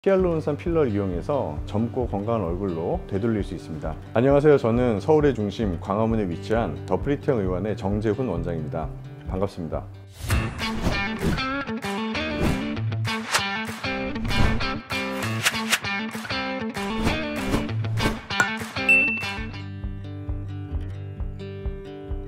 히알루론산 필러를 이용해서 젊고 건강한 얼굴로 되돌릴 수 있습니다. 안녕하세요. 저는 서울의 중심 광화문에 위치한 더 프리티형 의원의 정재훈 원장입니다. 반갑습니다.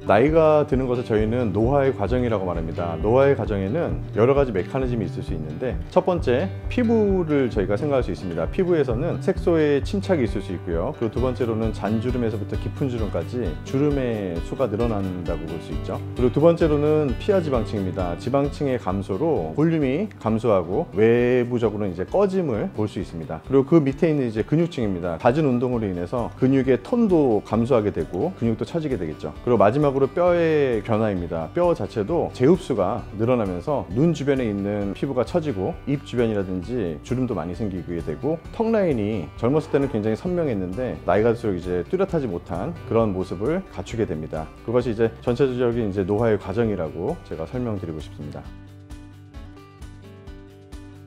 나이가 드는 것을 저희는 노화의 과정이라고 말합니다. 노화의 과정에는 여러 가지 메커니즘이 있을 수 있는데, 첫 번째, 피부를 저희가 생각할 수 있습니다. 피부에서는 색소의 침착이 있을 수 있고요. 그리고 두 번째로는 잔주름에서부터 깊은 주름까지 주름의 수가 늘어난다고 볼 수 있죠. 그리고 두 번째로는 피하 지방층입니다. 지방층의 감소로 볼륨이 감소하고 외부적으로는 이제 꺼짐을 볼 수 있습니다. 그리고 그 밑에 있는 이제 근육층입니다. 잦은 운동으로 인해서 근육의 톤도 감소하게 되고 근육도 처지게 되겠죠. 그리고 마지막으로 뼈의 변화입니다. 뼈 자체도 재흡수가 늘어나면서 눈 주변에 있는 피부가 처지고 입 주변이라든지 주름도 많이 생기게 되고, 턱 라인이 젊었을 때는 굉장히 선명했는데 나이가 들수록 이제 뚜렷하지 못한 그런 모습을 갖추게 됩니다. 그것이 이제 전체적인 이제 노화의 과정이라고 제가 설명드리고 싶습니다.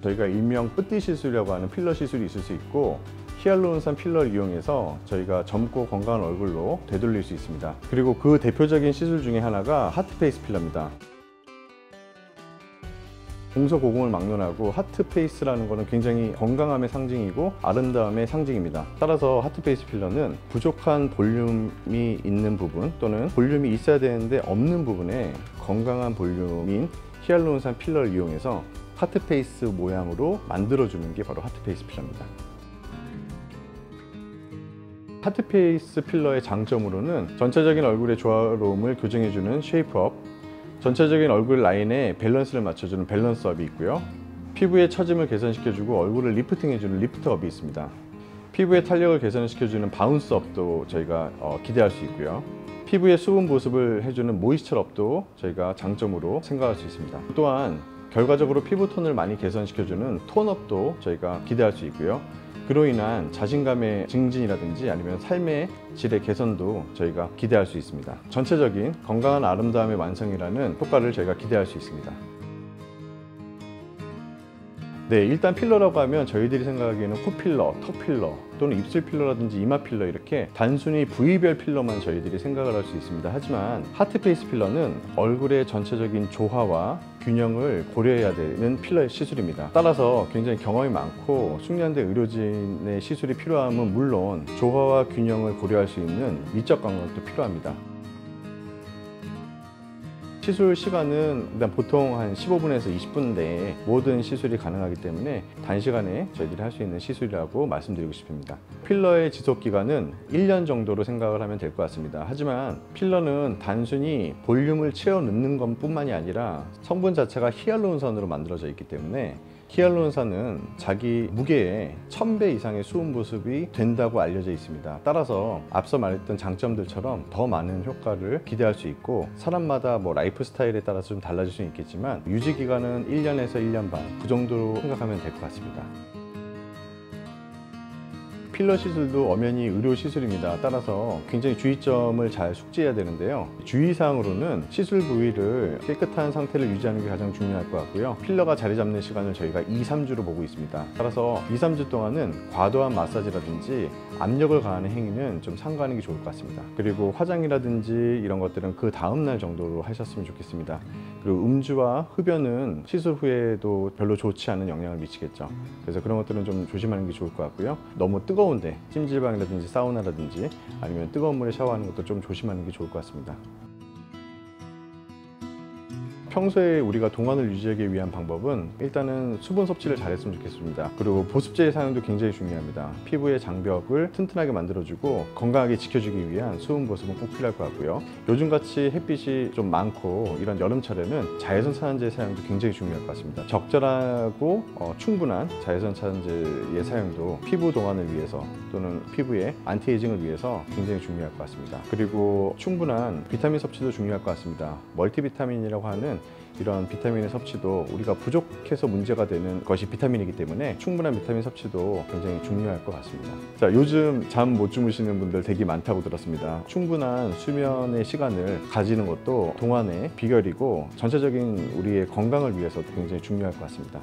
저희가 일명 뿌띠 시술이라고 하는 필러 시술이 있을 수 있고, 히알루론산 필러를 이용해서 저희가 젊고 건강한 얼굴로 되돌릴 수 있습니다. 그리고 그 대표적인 시술 중에 하나가 하트페이스 필러입니다. 동서고금을 막론하고 하트페이스라는 것은 굉장히 건강함의 상징이고 아름다움의 상징입니다. 따라서 하트페이스 필러는 부족한 볼륨이 있는 부분 또는 볼륨이 있어야 되는데 없는 부분에 건강한 볼륨인 히알루론산 필러를 이용해서 하트페이스 모양으로 만들어주는 게 바로 하트페이스 필러입니다. 하트페이스 필러의 장점으로는 전체적인 얼굴의 조화로움을 교정해주는 쉐이프업, 전체적인 얼굴 라인에 밸런스를 맞춰주는 밸런스업이 있고요. 피부의 처짐을 개선시켜주고 얼굴을 리프팅해주는 리프트업이 있습니다. 피부의 탄력을 개선시켜주는 바운스업도 저희가 기대할 수 있고요. 피부의 수분 보습을 해주는 모이스처업도 저희가 장점으로 생각할 수 있습니다. 또한 결과적으로 피부 톤을 많이 개선시켜주는 톤업도 저희가 기대할 수 있고요. 그로 인한 자신감의 증진이라든지 아니면 삶의 질의 개선도 저희가 기대할 수 있습니다. 전체적인 건강한 아름다움의 완성이라는 효과를 저희가 기대할 수 있습니다. 네, 일단 필러라고 하면 저희들이 생각하기에는 코필러, 턱필러 또는 입술 필러라든지 이마 필러, 이렇게 단순히 부위별 필러만 저희들이 생각을 할 수 있습니다. 하지만 하트페이스 필러는 얼굴의 전체적인 조화와 균형을 고려해야 되는 필러 시술입니다. 따라서 굉장히 경험이 많고 숙련된 의료진의 시술이 필요함은 물론 조화와 균형을 고려할 수 있는 미적 감각도 필요합니다. 시술 시간은 일단 보통 한 15분에서 20분 내에 모든 시술이 가능하기 때문에 단시간에 저희들이 할 수 있는 시술이라고 말씀드리고 싶습니다. 필러의 지속기간은 1년 정도로 생각을 하면 될 것 같습니다. 하지만 필러는 단순히 볼륨을 채워 넣는 것뿐만이 아니라 성분 자체가 히알루론산으로 만들어져 있기 때문에 히알루론산은 자기 무게의 1000배 이상의 수분 보습이 된다고 알려져 있습니다. 따라서 앞서 말했던 장점들처럼 더 많은 효과를 기대할 수 있고, 사람마다 라이프 스타일에 따라서 좀 달라질 수는 있겠지만 유지 기간은 1년에서 1년 반, 그 정도로 생각하면 될 것 같습니다. 필러 시술도 엄연히 의료 시술입니다. 따라서 굉장히 주의점을 잘 숙지해야 되는데요. 주의사항으로는 시술 부위를 깨끗한 상태를 유지하는 게 가장 중요할 것 같고요. 필러가 자리 잡는 시간을 저희가 2-3주로 보고 있습니다. 따라서 2-3주 동안은 과도한 마사지라든지 압력을 가하는 행위는 좀 삼가하는 게 좋을 것 같습니다. 그리고 화장이라든지 이런 것들은 그 다음날 정도로 하셨으면 좋겠습니다. 그리고 음주와 흡연은 시술 후에도 별로 좋지 않은 영향을 미치겠죠. 그래서 그런 것들은 좀 조심하는 게 좋을 것 같고요. 너무 뜨거운데 찜질방이라든지 사우나라든지 아니면 뜨거운 물에 샤워하는 것도 좀 조심하는 게 좋을 것 같습니다. 평소에 우리가 동안을 유지하기 위한 방법은 일단은 수분 섭취를 잘했으면 좋겠습니다. 그리고 보습제의 사용도 굉장히 중요합니다. 피부의 장벽을 튼튼하게 만들어주고 건강하게 지켜주기 위한 수분 보습은 꼭 필요할 것 같고요. 요즘같이 햇빛이 좀 많고 이런 여름철에는 자외선 차단제 사용도 굉장히 중요할 것 같습니다. 적절하고 충분한 자외선 차단제의 사용도 피부 동안을 위해서 또는 피부의 안티에이징을 위해서 굉장히 중요할 것 같습니다. 그리고 충분한 비타민 섭취도 중요할 것 같습니다. 멀티비타민이라고 하는 이런 비타민의 섭취도 우리가 부족해서 문제가 되는 것이 비타민이기 때문에 충분한 비타민 섭취도 굉장히 중요할 것 같습니다. 자, 요즘 잠 못 주무시는 분들 되게 많다고 들었습니다. 충분한 수면의 시간을 가지는 것도 동안의 비결이고 전체적인 우리의 건강을 위해서도 굉장히 중요할 것 같습니다.